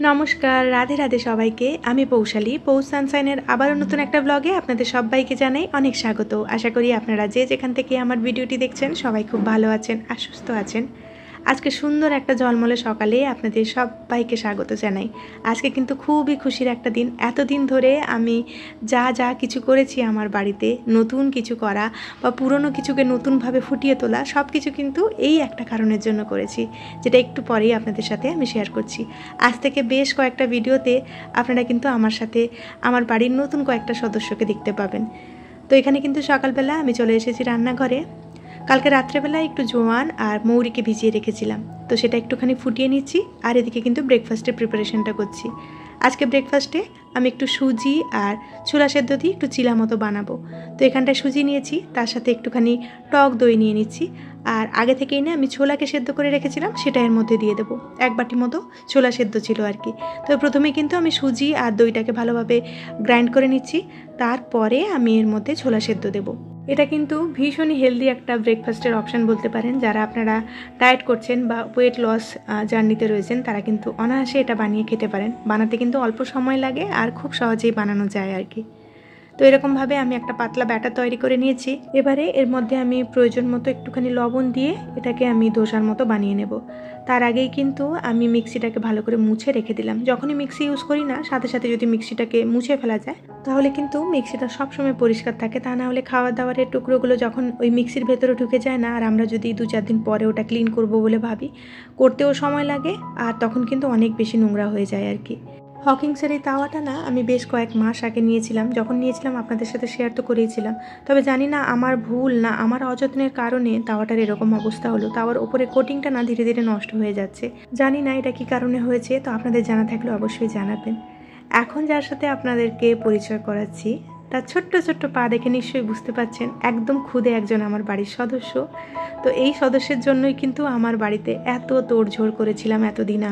নমস্কার, রাধে রাধে সবাইকে। আমি পৌশালী। পৌষ সানশাইনের আবারও নতুন একটা ব্লগে আপনাদের সবাইকে জানাই অনেক স্বাগত। আশা করি আপনারা যে যেখান থেকে আমার ভিডিওটি দেখছেন সবাই খুব ভালো আছেন আর সুস্থ আছেন। আজকে সুন্দর একটা ঝলমলে সকালে আপনাদের সবাইকে স্বাগত জানাই। আজকে কিন্তু খুবই খুশির একটা দিন। এতদিন ধরে আমি যা কিছু করেছি আমার বাড়িতে, নতুন কিছু করা বা পুরনো কিছুকে নতুনভাবে ফুটিয়ে তোলা, সব কিছু কিন্তু এই একটা কারণের জন্য করেছি, যেটা একটু পরেই আপনাদের সাথে আমি শেয়ার করছি। আজ থেকে বেশ কয়েকটা ভিডিওতে আপনারা কিন্তু আমার সাথে আমার বাড়ির নতুন কয়েকটা সদস্যকে দেখতে পাবেন। তো এখানে কিন্তু সকালবেলা আমি চলে এসেছি রান্নাঘরে। কালকে রাত্রেবেলা একটু জোয়ান আর মৌরিকে ভিজিয়ে রেখেছিলাম, তো সেটা একটুখানি ফুটিয়ে নিচ্ছি। আর এদিকে কিন্তু ব্রেকফাস্টের প্রিপারেশনটা করছি। আজকে ব্রেকফাস্টে আমি একটু সুজি আর ছোলা সেদ্ধ দিয়ে একটু চিলা মতো বানাবো। তো এখানটায় সুজি নিয়েছি, তার সাথে একটুখানি টক দই নিয়ে নিচ্ছি। আর আগে থেকেই না আমি ছোলাকে সেদ্ধ করে রেখেছিলাম, সেটা এর মধ্যে দিয়ে দেবো। 1 বাটি মতো ছোলা সেদ্ধ ছিল আর কি। তো প্রথমে কিন্তু আমি সুজি আর দইটাকে ভালোভাবে গ্রাইন্ড করে নিচ্ছি, তারপরে আমি এর মধ্যে ছোলা সেদ্ধ দেবো। এটা কিন্তু ভীষণই হেলদি একটা ব্রেকফাস্টের অপশান বলতে পারেন। যারা আপনারা ডায়েট করছেন বা ওয়েট লস জার্নিতে রয়েছেন তারা কিন্তু অনায়াসে এটা বানিয়ে খেতে পারেন। বানাতে কিন্তু অল্প সময় লাগে আর খুব সহজেই বানানো যায় আর কি। তো এরকমভাবে আমি একটা পাতলা ব্যাটার তৈরি করে নিয়েছি। এবারে এর মধ্যে আমি প্রয়োজন মতো একটুখানি লবণ দিয়ে এটাকে আমি ধোসার মতো বানিয়ে নেব। তার আগেই কিন্তু আমি মিক্সিটাকে ভালো করে মুছে রেখে দিলাম। যখনই মিক্সি ইউজ করি না, সাথে সাথে যদি মিক্সিটাকে মুছে ফেলা যায় তাহলে কিন্তু মিক্সিটা সবসময় পরিষ্কার থাকে। তা না হলে খাওয়া দাওয়ারের টুকরোগুলো যখন ওই মিক্সির ভেতরে ঢুকে যায় না, আর আমরা যদি 2-4 দিন পরে ওটা ক্লিন করব বলে ভাবি, করতেও সময় লাগে আর তখন কিন্তু অনেক বেশি নোংরা হয়ে যায় আর কি। হকিংসের এই তাওয়াটা না আমি বেশ কয়েক মাস আগে নিয়েছিলাম। যখন নিয়েছিলাম আপনাদের সাথে শেয়ার তো করেইছিলাম, তবে জানি না আমার ভুল না আমার অযত্নের কারণে তাওয়াটার এরকম অবস্থা হলো। তাওয়ার ওপরে কোটিংটা না ধীরে ধীরে নষ্ট হয়ে যাচ্ছে। জানি না এটা কি কারণে হয়েছে, তো আপনাদের জানা থাকলে অবশ্যই জানাবেন। এখন যার সাথে আপনাদেরকে পরিচয় করাচ্ছি তার ছোট্ট ছোট্ট পা দেখে নিশ্চয়ই বুঝতে পারছেন একদম খুদে একজন আমার বাড়ির সদস্য। তো এই সদস্যের জন্যই কিন্তু আমার বাড়িতে এত তোড়ঝোড় করেছিলাম এতদিন।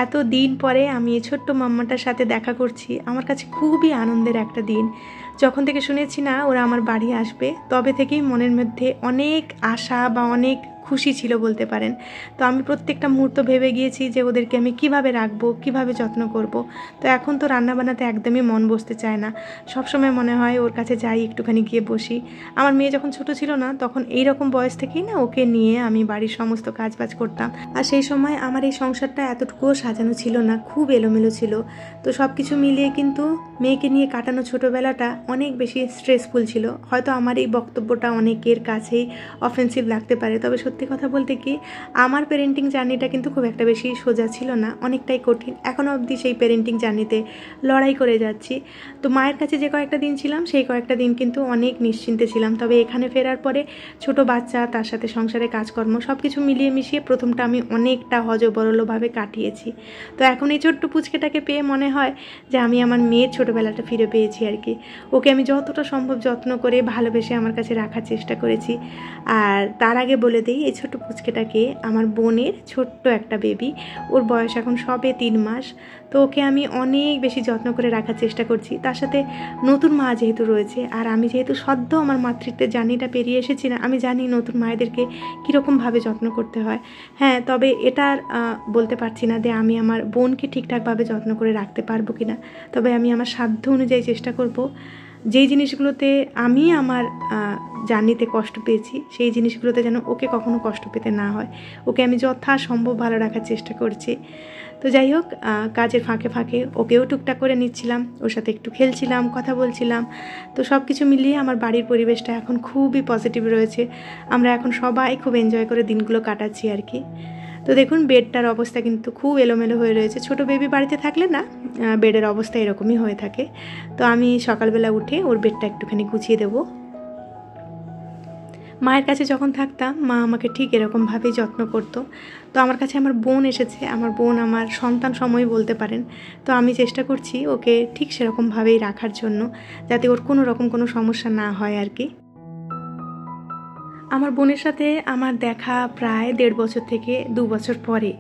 এত দিন পরে আমি এই ছোট্ট মাম্মাটার সাথে দেখা করছি। আমার কাছে খুবই আনন্দের একটা দিন। যখন থেকে শুনেছি না ওরা আমার বাড়ি আসবে, তবে থেকেই মনের মধ্যে অনেক আশা বা অনেক খুশি ছিল বলতে পারেন। তো আমি প্রত্যেকটা মুহূর্ত ভেবে গিয়েছি যে ওদেরকে আমি কিভাবে রাখবো, কিভাবে যত্ন করব। তো এখন তো রান্না বান্নাতে একদমই মন বসতে চায় না। সবসময় মনে হয় ওর কাছে যাই, একটুখানি গিয়ে বসি। আমার মেয়ে যখন ছোট ছিল না, তখন এই রকম বয়স থেকেই না ওকে নিয়ে আমি বাড়ির সমস্ত কাজবাজ করতাম। আর সেই সময় আমার এই সংসারটা এতটুকুও সাজানো ছিল না, খুব এলোমেলো ছিল। তো সব কিছু মিলিয়ে কিন্তু মেয়েকে নিয়ে কাটানো ছোটোবেলাটা অনেক বেশি স্ট্রেসফুল ছিল। হয়তো আমার এই বক্তব্যটা অনেকের কাছেই অফেন্সিভ লাগতে পারে, তবে সত্যি কথা বলতে কি আমার পেরেন্টিং জার্নিটা কিন্তু খুব একটা বেশি সোজা ছিল না, অনেকটাই কঠিন। এখনও অবধি সেই পেরেন্টিং জার্নিতে লড়াই করে যাচ্ছি। তো মায়ের কাছে যে কয়েকটা দিন ছিলাম সেই কয়েকটা দিন কিন্তু অনেক নিশ্চিন্তে ছিলাম। তবে এখানে ফেরার পরে ছোট বাচ্চা, তার সাথে সংসারে কাজকর্ম সব কিছু মিলিয়ে মিশিয়ে প্রথমটা আমি অনেকটা হজবরলভাবে কাটিয়েছি। তো এখন এই ছোট্ট পুচকেটাকে পেয়ে মনে হয় যে আমি আমার মেয়ের ছোটোবেলাটা ফিরে পেয়েছি আর কি। ওকে আমি যতটা সম্ভব যত্ন করে ভালোবেসে আমার কাছে রাখার চেষ্টা করেছি। আর তার আগে বলে দিই, এই ছোট্ট পুচকেটাকে আমার বোনের ছোট্ট একটা বেবি, ওর বয়স এখন সবে 3 মাস। তো ওকে আমি অনেক বেশি যত্ন করে রাখার চেষ্টা করছি। তার সাথে নতুন মা যেহেতু রয়েছে, আর আমি যেহেতু সদ্য আমার মাতৃত্বের জার্নিটা পেরিয়ে এসেছি না, আমি জানি নতুন মায়েদেরকে কীরকমভাবে যত্ন করতে হয়। হ্যাঁ, তবে এটা বলতে পারছি না যে আমি আমার বোনকে ঠিকঠাকভাবে যত্ন করে রাখতে পারবো কি না। তবে আমি আমার সাধ্য অনুযায়ী চেষ্টা করব যেই জিনিসগুলোতে আমি আমার জার্নিতে কষ্ট পেয়েছি সেই জিনিসগুলোতে যেন ওকে কখনো কষ্ট পেতে না হয়। ওকে আমি যথাসম্ভব ভালো রাখার চেষ্টা করছি। তো যাই হোক, কাজের ফাঁকে ফাঁকে ওকেও টুকটাক করে নিচ্ছিলাম, ওর সাথে একটু খেলছিলাম, কথা বলছিলাম। তো সব কিছু মিলিয়ে আমার বাড়ির পরিবেশটা এখন খুবই পজিটিভ রয়েছে। আমরা এখন সবাই খুব এনজয় করে দিনগুলো কাটাচ্ছি আর কি। তো দেখুন বেডটার অবস্থা কিন্তু খুব এলোমেলো হয়ে রয়েছে। ছোট বেবি বাড়িতে থাকলে না বেডের অবস্থা এরকমই হয়ে থাকে। তো আমি সকালবেলা উঠে ওর বেডটা একটুখানি গুছিয়ে দেবো। মায়ের কাছে যখন থাকতাম মা আমাকে ঠিক এরকমভাবেই যত্ন করতো। তো আমার কাছে আমার বোন এসেছে, আমার বোন আমার সন্তান সময় বলতে পারেন। তো আমি চেষ্টা করছি ওকে ঠিক সেরকমভাবেই রাখার জন্য, যাতে ওর কোনো রকম কোনো সমস্যা না হয় আর কি। আমার বোনের সাথে আমার দেখা প্রায় 1.5 বছর থেকে 2 বছর পরে।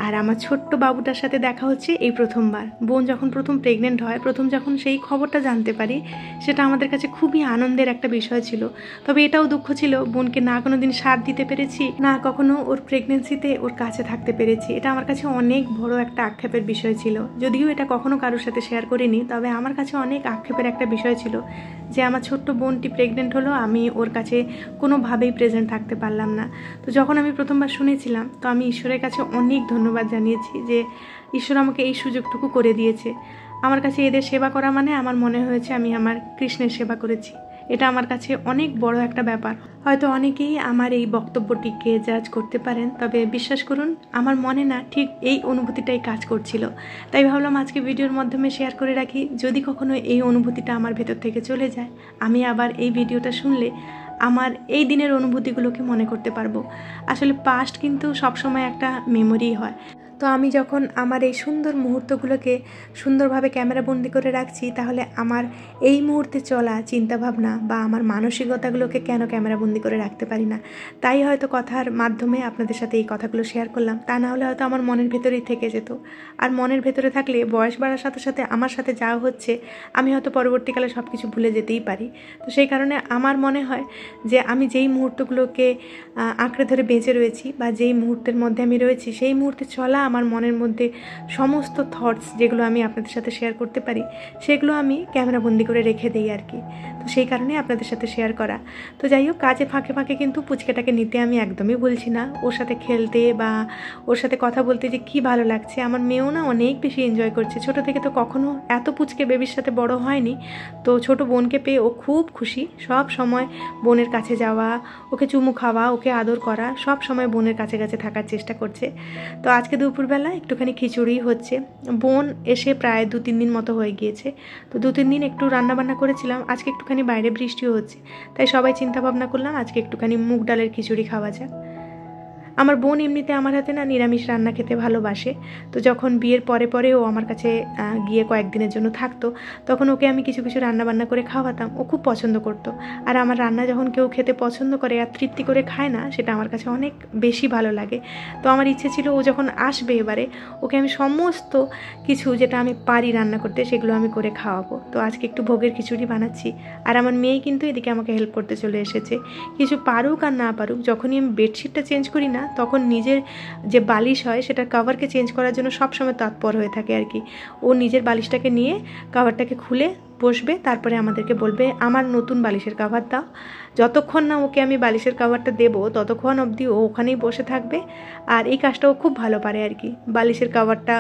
আর আমার ছোট্ট বাবুটার সাথে দেখা হচ্ছে এই প্রথমবার। বোন যখন প্রথম প্রেগনেন্ট হয়, প্রথম যখন সেই খবরটা জানতে পারি, সেটা আমাদের কাছে খুবই আনন্দের একটা বিষয় ছিল। তবে এটাও দুঃখ ছিল, বোনকে না কোনো দিন সাথ দিতে পেরেছি, না কখনো ওর প্রেগনেন্সিতে ওর কাছে থাকতে পেরেছি। এটা আমার কাছে অনেক বড় একটা আক্ষেপের বিষয় ছিল। যদিও এটা কখনো কারোর সাথে শেয়ার করিনি, তবে আমার কাছে অনেক আক্ষেপের একটা বিষয় ছিল যে আমার ছোট্ট বোনটি প্রেগনেন্ট হলো, আমি ওর কাছে কোনোভাবেই প্রেজেন্ট থাকতে পারলাম না। তো যখন আমি প্রথমবার শুনেছিলাম, তো আমি ঈশ্বরের কাছে অনেক ধন্যবাদ জানিয়েছি যে ঈশ্বর আমাকে এই সুযোগটুকু করে দিয়েছে। আমার কাছে এদের সেবা করা মানে আমার মনে হয়েছে আমি আমার কৃষ্ণের সেবা করেছি। এটা আমার কাছে অনেক বড় একটা ব্যাপার। হয়তো অনেকেই আমার এই বক্তব্যটিকে জাজ করতে পারেন, তবে বিশ্বাস করুন আমার মনে না ঠিক এই অনুভূতিটাই কাজ করছিল। তাই ভাবলাম আজকে ভিডিওর মাধ্যমে শেয়ার করে রাখি, যদি কখনো এই অনুভূতিটা আমার ভেতর থেকে চলে যায়, আমি আবার এই ভিডিওটা শুনলে আমার এই দিনের অনুভূতিগুলোকে মনে করতে পারবো। আসলে পাস্ট কিন্তু সবসময় একটা মেমোরি হয়। তো আমি যখন আমার এই সুন্দর মুহূর্তগুলোকে সুন্দরভাবে ক্যামেরাবন্দি করে রাখছি, তাহলে আমার এই মুহূর্তে চলা চিন্তাভাবনা বা আমার মানসিকতাগুলোকে কেন ক্যামেরাবন্দি করে রাখতে পারি না। তাই হয়তো কথার মাধ্যমে আপনাদের সাথে এই কথাগুলো শেয়ার করলাম। তা না হলে হয়তো আমার মনের ভেতরেই থেকে যেত। আর মনের ভেতরে থাকলে বয়স বাড়ার সাথে সাথে আমার সাথে যা হচ্ছে, আমি হয়তো পরবর্তীকালে সব কিছু ভুলে যেতেই পারি। তো সেই কারণে আমার মনে হয় যে আমি যেই মুহূর্তগুলোকে আঁকড়ে ধরে বেঁচে রয়েছি বা যেই মুহূর্তের মধ্যে আমি রয়েছি, সেই মুহূর্তে চলা আমার মনের মধ্যে সমস্ত থটস যেগুলো আমি আপনাদের সাথে শেয়ার করতে পারি, সেগুলো আমি ক্যামেরাবন্দি করে রেখে দিই আর কি। তো সেই কারণে আপনাদের সাথে শেয়ার করা। তো যাই হোক, কাজে ফাঁকে ফাঁকে কিন্তু পুচকেটাকে নিতে আমি একদমই বলছি না। ওর সাথে খেলতে বা ওর সাথে কথা বলতে যে কী ভালো লাগছে। আমার মেয়েও না অনেক বেশি এনজয় করছে। ছোটো থেকে তো কখনো এত পুচকে বেবির সাথে বড় হয়নি। তো ছোট বোনকে পেয়ে ও খুব খুশি। সব সময় বোনের কাছে যাওয়া, ওকে চুমু খাওয়া, ওকে আদর করা, সব সময় বোনের কাছে কাছে থাকার চেষ্টা করছে। তো আজকে দুপুরবেলা একটুখানি খিচুড়ি হচ্ছে। বোন এসে প্রায় 2-3 দিন মতো হয়ে গিয়েছে। তো 2-3 দিন একটু রান্নাবান্না করেছিলাম। আজকে একটুখানি বাইরে বৃষ্টিও হচ্ছে, তাই সবাই চিন্তা ভাবনা করলাম আজকে একটুখানি মুগ ডালের খিচুড়ি খাওয়া যাক। আমার বোন এমনিতে আমার হাতে না নিরামিষ রান্না খেতে ভালোবাসে। তো যখন বিয়ের পরে পরে ও আমার কাছে গিয়ে কয়েকদিনের জন্য থাকতো, তখন ওকে আমি কিছু কিছু রান্নাবান্না করে খাওয়াতাম। ও খুব পছন্দ করতো। আর আমার রান্না যখন কেউ খেতে পছন্দ করে আর তৃপ্তি করে খায় না, সেটা আমার কাছে অনেক বেশি ভালো লাগে। তো আমার ইচ্ছে ছিল ও যখন আসবে এবারে, ওকে আমি সমস্ত কিছু যেটা আমি পারি রান্না করতে, সেগুলো আমি করে খাওয়াবো। তো আজকে একটু ভোগের খিচুড়ি বানাচ্ছি। আর আমার মেয়ে কিন্তু এদিকে আমাকে হেল্প করতে চলে এসেছে। কিছু পারুক আর না পারুক, যখনই আমি বেডশিটটা চেঞ্জ করি না, তখন নিজের যে বালিশ হয় সেটার কাভারকে চেঞ্জ করার জন্য সবসময় তৎপর হয়ে থাকে আর কি। ও নিজের বালিশটাকে নিয়ে কাভারটাকে খুলে বসবে, তারপরে আমাদেরকে বলবে আমার নতুন বালিশের কাভার দাও। যতক্ষণ না ওকে আমি বালিশের কাভারটা দেবো, ততক্ষণ অবধি ও ওখানেই বসে থাকবে। আর এই কাজটা ও খুব ভালো পারে আর কি, বালিশের কাভারটা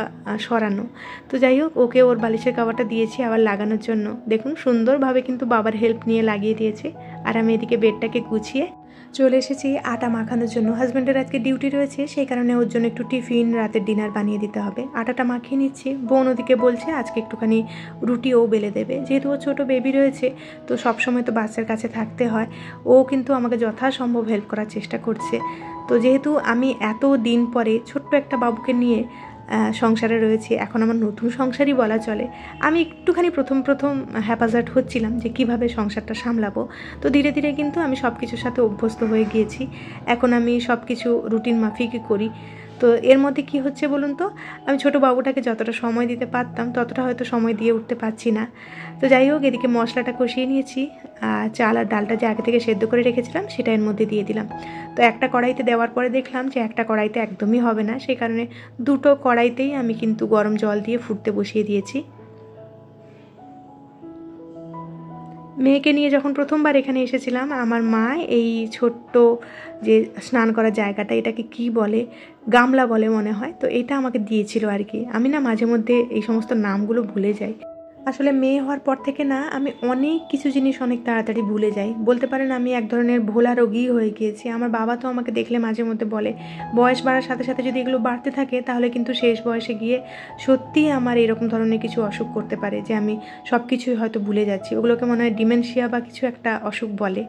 সরানো। তো যাই হোক, ওকে ওর বালিশের কাভারটা দিয়েছি আবার লাগানোর জন্য। দেখুন সুন্দরভাবে কিন্তু বাবার হেল্প নিয়ে লাগিয়ে দিয়েছে। আর আমি এদিকে বেডটাকে গুছিয়ে চলে এসেছি আটা মাখানোর জন্য। হাজব্যান্ডের আজকে ডিউটি রয়েছে, সেই কারণে ওর জন্য একটু টিফিন, রাতের ডিনার বানিয়ে দিতে হবে। আটাটা মাখিয়ে নিচ্ছি। বোন ওদিকে বলছে আজকে একটুখানি রুটিও বেলে দেবে। যেহেতু ও ছোটো বেবি রয়েছে, তো সবসময় তো বাচ্চার কাছে থাকতে হয়। ও কিন্তু আমাকে যথাসম্ভব হেল্প করার চেষ্টা করছে। তো যেহেতু আমি এত দিন পরে ছোট্ট একটা বাবুকে নিয়ে সংসারে রয়েছি, এখন আমার নতুন সংসারই বলা চলে, আমি একটুখানি প্রথম হ্যাপাজার্ট হচ্ছিলাম যে কিভাবে সংসারটা সামলাবো। তো ধীরে ধীরে কিন্তু আমি সব কিছুর সাথে অভ্যস্ত হয়ে গিয়েছি। এখন আমি সব কিছু রুটিন মাফিকই করি। তো এর মধ্যে কি হচ্ছে বলুন তো, আমি ছোটো বাবুটাকে যতটা সময় দিতে পারতাম ততটা হয়তো সময় দিয়ে উঠতে পারছি না। তো যাই হোক, এদিকে মশলাটা কষিয়ে নিয়েছি। চাল আর ডালটা যে আগে থেকে সেদ্ধ করে রেখেছিলাম সেটা এর মধ্যে দিয়ে দিলাম। তো একটা কড়াইতে দেওয়ার পরে দেখলাম যে একটা কড়াইতে একদমই হবে না, সেই কারণে দুটো কড়াইতেই আমি কিন্তু গরম জল দিয়ে ফুটতে বসিয়ে দিয়েছি। মেয়েকে নিয়ে যখন প্রথমবার এখানে এসেছিলাম, আমার মা এই ছোট্ট যে স্নান করার জায়গাটা, এটাকে কি বলে, গামলা বলে মনে হয়, তো এটা আমাকে দিয়েছিল আর কি। আমি না মাঝে মধ্যে এই সমস্ত নামগুলো ভুলে যাই। আসলে মেয়ে হওয়ার পর থেকে না আমি অনেক কিছু জিনিস অনেক তাড়াতাড়ি ভুলে যাই। বলতে পারেন আমি এক ধরনের ভোলা রোগী হয়ে গিয়েছি। আমার বাবা তো আমাকে দেখলে মাঝে মধ্যে বলে, বয়স বাড়ার সাথে সাথে যদি এগুলো বাড়তে থাকে তাহলে কিন্তু শেষ বয়সে গিয়ে সত্যিই আমার এরকম ধরনের কিছু অসুখ করতে পারে, যে আমি সব কিছুই হয়তো ভুলে যাচ্ছি। ওগুলোকে মনে হয় ডিমেনশিয়া বা কিছু একটা অসুখ বলে।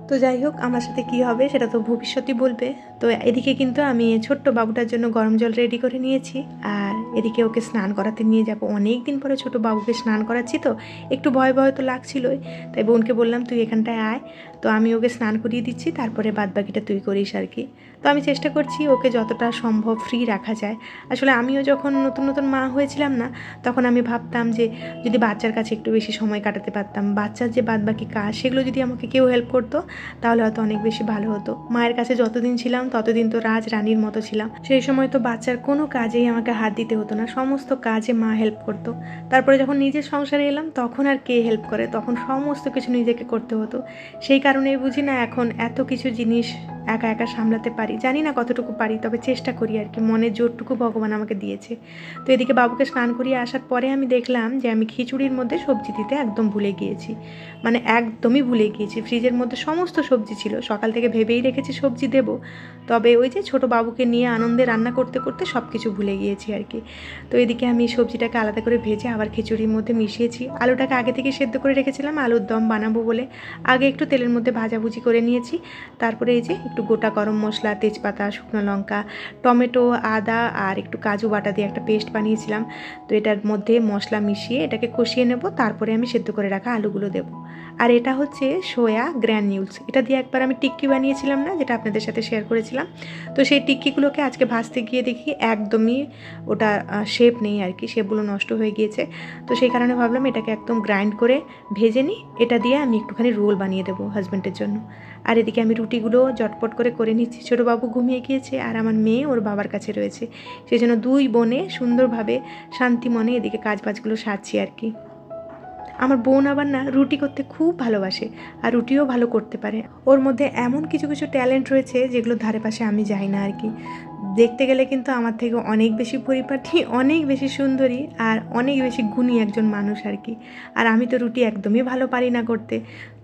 তো যাই হোক, আমার সাথে কি হবে সেটা তো ভবিষ্যতই বলবে। তো এদিকে কিন্তু আমি ছোট্ট বাবুটার জন্য গরম জল রেডি করে নিয়েছি। আর এদিকে ওকে স্নান করাতে নিয়ে যাব। অনেক দিন পরে ছোটো বাবুকে স্নান করাচ্ছি, তো একটু ভয় ভয় তো লাগছিলই। তাই বোনকে বললাম তুই এখানটায় আয়, তো আমি ওকে স্নান করিয়ে দিচ্ছি, তারপরে বাদবাকিটা তুই করিস আর কি। তো আমি চেষ্টা করছি ওকে যতটা সম্ভব ফ্রি রাখা যায়। আসলে আমিও যখন নতুন নতুন মা হয়েছিলাম না, তখন আমি ভাবতাম যে যদি বাচ্চার কাছে একটু বেশি সময় কাটাতে পারতাম, বাচ্চার যে বাদবাকি কাজ সেগুলো যদি আমাকে কেউ হেল্প করতো তাহলে হয়তো অনেক বেশি ভালো হতো। মায়ের কাছে যতদিন ছিলাম ততদিন তো রানীর মতো ছিলাম। সেই সময় তো বাচ্চার কোনো কাজেই আমাকে হাত দিতে হতো না, সমস্ত কাজে মা হেল্প করতো। তারপরে যখন নিজের সংসারে এলাম তখন আর কে হেল্প করে, তখন সমস্ত কিছু নিজেকে করতে হতো। সেই কারণেই বুঝি না এখন এত কিছু জিনিস একা একা সামলাতে পারি। জানি না কতটুকু পারি, তবে চেষ্টা করি আর কি, মনের জোরটুকু ভগবান আমাকে দিয়েছে। তো এদিকে বাবুকে স্নান করিয়ে আসার পরে আমি দেখলাম যে আমি খিচুড়ির মধ্যে সবজি দিতে একদম ভুলে গিয়েছি, মানে একদমই ভুলে গিয়েছি। ফ্রিজের মধ্যে সমস্ত সবজি ছিল, সকাল থেকে ভেবেই রেখেছি সবজি দেব, তবে ওই যে ছোটো বাবুকে নিয়ে আনন্দে রান্না করতে করতে সব কিছু ভুলে গিয়েছি আর কি। তো এদিকে আমি সবজিটাকে আলাদা করে ভেজে আবার খিচুড়ির মধ্যে মিশিয়েছি। আলুটাকে আগে থেকে সেদ্ধ করে রেখেছিলাম আলুর দম বানাবো বলে, আগে একটু তেলের মধ্যে ভাজাভুজি করে নিয়েছি। তারপরে এই যে একটু গোটা গরম মশলা, তেজপাতা, শুকনো লঙ্কা, টমেটো, আদা আর একটু কাজু বাটা দিয়ে একটা পেস্ট বানিয়েছিলাম। তো এটার মধ্যে মশলা মিশিয়ে এটাকে কষিয়ে নেব, তারপরে আমি সেদ্ধ করে রাখা আলুগুলো দেবো। আর এটা হচ্ছে সোয়া গ্র্যানিউলস, এটা দিয়ে একবার আমি টিক্কি বানিয়েছিলাম না, যেটা আপনাদের সাথে শেয়ার করেছিলাম। তো সেই টিক্কিগুলোকে আজকে ভাজতে গিয়ে দেখি একদমই ওটা শেপ নেই আর কি, শেপগুলো নষ্ট হয়ে গিয়েছে। তো সেই কারণে ভাবলাম এটাকে একদম গ্রাইন্ড করে ভেজে নিই, এটা দিয়ে আমি একটুখানি রোল বানিয়ে দেবো হাজব্যান্ডের জন্য। আর এদিকে আমি রুটিগুলো ঝটপট করে নিচ্ছি। ছোটো বাবু ঘুমিয়ে গিয়েছে আর আমার মেয়ে ওর বাবার কাছে রয়েছে, সেই জন্য দুই বোনে সুন্দরভাবে শান্তি মনে এদিকে কাজবাজগুলো সারছি আর কি। আমার বোন আবার না রুটি করতে খুব ভালোবাসে আর রুটিও ভালো করতে পারে। ওর মধ্যে এমন কিছু কিছু ট্যালেন্ট রয়েছে যেগুলোর ধারে পাশে আমি যাই না আর কি। দেখতে গেলে কিন্তু আমার থেকে অনেক বেশি পরিপাটি, অনেক বেশি সুন্দরী আর অনেক বেশি গুণী একজন মানুষ আর কি। আর আমি তো রুটি একদমই ভালো পারি না করতে,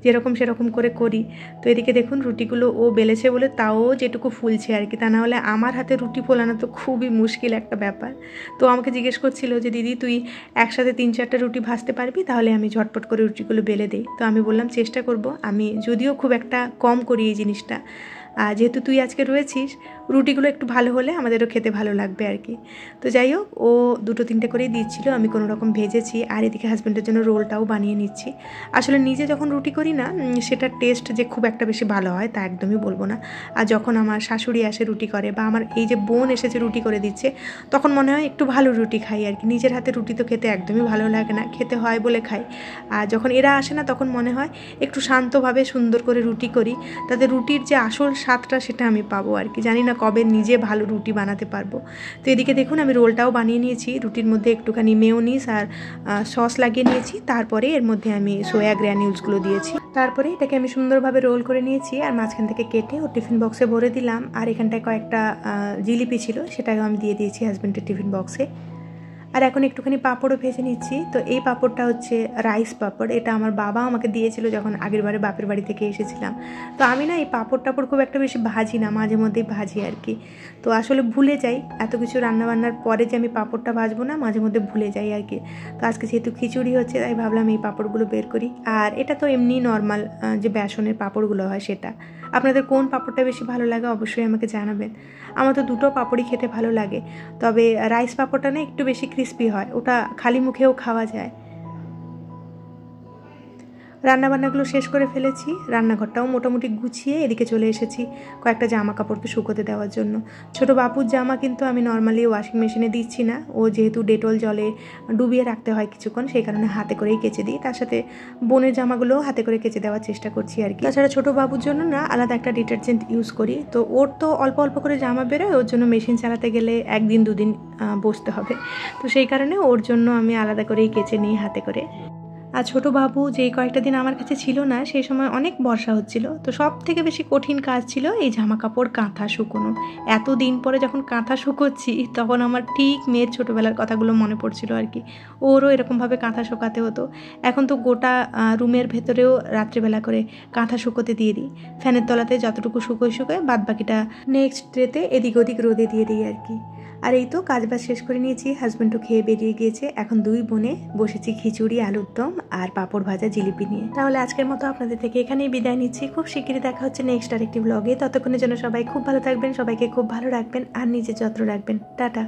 যেরকম সেরকম করে করি। তো এদিকে দেখুন রুটিগুলো ও বেলেছে বলে তাও যেটুকু ফুলছে আর কি, তা না হলে আমার হাতে রুটি ফোলানো তো খুবই মুশকিল একটা ব্যাপার। তো আমাকে জিজ্ঞেস করছিল যে দিদি তুই একসাথে 3-4টা রুটি ভাজতে পারবি, তাহলে আমি ঝটপট করে রুটিগুলো বেলে দিই। তো আমি বললাম চেষ্টা করব, আমি যদিও খুব একটা কম করি এই জিনিসটা, যেহেতু তুই আজকে রয়েছিস রুটিগুলো একটু ভালো হলে আমাদেরও খেতে ভালো লাগবে আর কি। তো যাই হোক ও 2-3টে করেই দিচ্ছিল, আমি কোনো রকম ভেজেছি। আর এদিকে হাজব্যান্ডের জন্য রোলটাও বানিয়ে নিচ্ছি। আসলে নিজে যখন রুটি করি না সেটার টেস্ট যে খুব একটা বেশি ভালো হয় তা একদমই বলবো না। আর যখন আমার শাশুড়ি আসে রুটি করে বা আমার এই যে বোন এসেছে রুটি করে দিচ্ছে, তখন মনে হয় একটু ভালো রুটি খাই আর কি। নিজের হাতে রুটি তো খেতে একদমই ভালো লাগে না, খেতে হয় বলে খাই। আর যখন এরা আসে না তখন মনে হয় একটু শান্তভাবে সুন্দর করে রুটি করি, তাতে রুটির যে আসল স্বাদটা সেটা আমি পাবো আর কি। জানি না কবে নিজে ভালো রুটি বানাতে পারবো। তো এদিকে দেখুন আমি রোলটাও বানিয়ে নিয়েছি, রুটির মধ্যে একটুখানি মেয়োনিজ আর সস লাগিয়ে নিয়েছি, তারপরে এর মধ্যে আমি সোয়া গ্র্যানিউলসগুলো দিয়েছি। তারপরে এটাকে আমি সুন্দরভাবে রোল করে নিয়েছি আর মাঝখান থেকে কেটে ওর টিফিন বক্সে ভরে দিলাম। আর এখানটায় কয়েকটা জিলিপি ছিল, সেটাকে আমি দিয়ে দিয়েছি হাজব্যান্ডের টিফিন বক্সে। আর এখন একটুখানি পাঁপড়ও ভেজে নিচ্ছি। তো এই পাঁপড়টা হচ্ছে রাইস পাঁপড়, এটা আমার বাবা আমাকে দিয়েছিল যখন আগের বারে বাপের বাড়ি থেকে এসেছিলাম। তো আমি না এই পাঁপড় টাপড় খুব একটা বেশি ভাজি না, মাঝে মধ্যেই ভাজি আর কি। তো আসলে ভুলে যাই, এত কিছু রান্নাবান্নার পরে যে আমি পাঁপড়টা ভাজবো না মাঝে মধ্যে ভুলে যাই আর কি। তো আজকে যেহেতু খিচুড়ি হচ্ছে তাই ভাবলাম এই পাঁপড়গুলো বের করি। আর এটা তো এমনি নর্মাল যে বেসনের পাঁপড়গুলো হয় সেটা। আপনাদের কোন পাঁপড়টা বেশি ভালো লাগে অবশ্যই আমাকে জানাবেন। আমার তো দুটো পাঁপড়ই খেতে ভালো লাগে, তবে রাইস পাঁপড়টা না একটু বেশি ক্রিস্পি হয়, ওটা খালি মুখেও খাওয়া যায়। রান্নাবান্নাগুলো শেষ করে ফেলেছি, রান্নাঘরটাও মোটামুটি গুছিয়ে এদিকে চলে এসেছি কয়েকটা জামা কাপড়কে শুকোতে দেওয়ার জন্য। ছোটো বাপুর জামা কিন্তু আমি নর্মালি ওয়াশিং মেশিনে দিচ্ছি না, ও যেহেতু ডেটল জলে ডুবিয়ে রাখতে হয় কিছুক্ষণ, সেই কারণে হাতে করেই কেচে দিই। তার সাথে বোনের জামাগুলোও হাতে করে কেচে দেওয়ার চেষ্টা করছি আর কি। তাছাড়া ছোটো বাবুর জন্য না আলাদা একটা ডিটারজেন্ট ইউজ করি, তো ওর তো অল্প অল্প করে জামা বেরোয়, ওর জন্য মেশিন চালাতে গেলে 1-2 দিন বসতে হবে। তো সেই কারণে ওর জন্য আমি আলাদা করেই কেচে নিই হাতে করে। আর ছোটো বাবু যেই কয়েকটা দিন আমার কাছে ছিল না সেই সময় অনেক বর্ষা হচ্ছিল, তো সব থেকে বেশি কঠিন কাজ ছিল এই জামা কাপড় কাঁথা শুকোনো। এত দিন পরে যখন কাঁথা শুকোচ্ছি তখন আমার ঠিক মেয়ের ছোটোবেলার কথাগুলো মনে পড়ছিল আর কি। ওরও এরকমভাবে কাঁথা শুকাতে হতো। এখন তো গোটা রুমের ভেতরেও রাত্রিবেলা করে কাঁথা শুকোতে দিয়ে দিই, ফ্যানের তলাতে যতটুকু শুকোয় বাদ বাকিটা নেক্সট ডেতে এদিক ওদিক রোদে দিয়ে দিই আর কি। আর এই তো কাজবাজ শেষ করে নিয়েছি, হাজব্যান্ডও খেয়ে বেরিয়ে গিয়েছে। এখন দুই বোনে বসেছি খিচুড়ি, আলুর দম আর পাঁপড় ভাজা, জিলিপি নিয়ে। তাহলে আজকের মতো আপনাদের থেকে এখানেই বিদায় নিচ্ছি। খুব শিগগিরই দেখা হচ্ছে নেক্সট আরেকটি ব্লগে। ততক্ষণের জন্য সবাই খুব ভালো থাকবেন, সবাইকে খুব ভালো রাখবেন আর নিজের যত্ন রাখবেন। টাটা।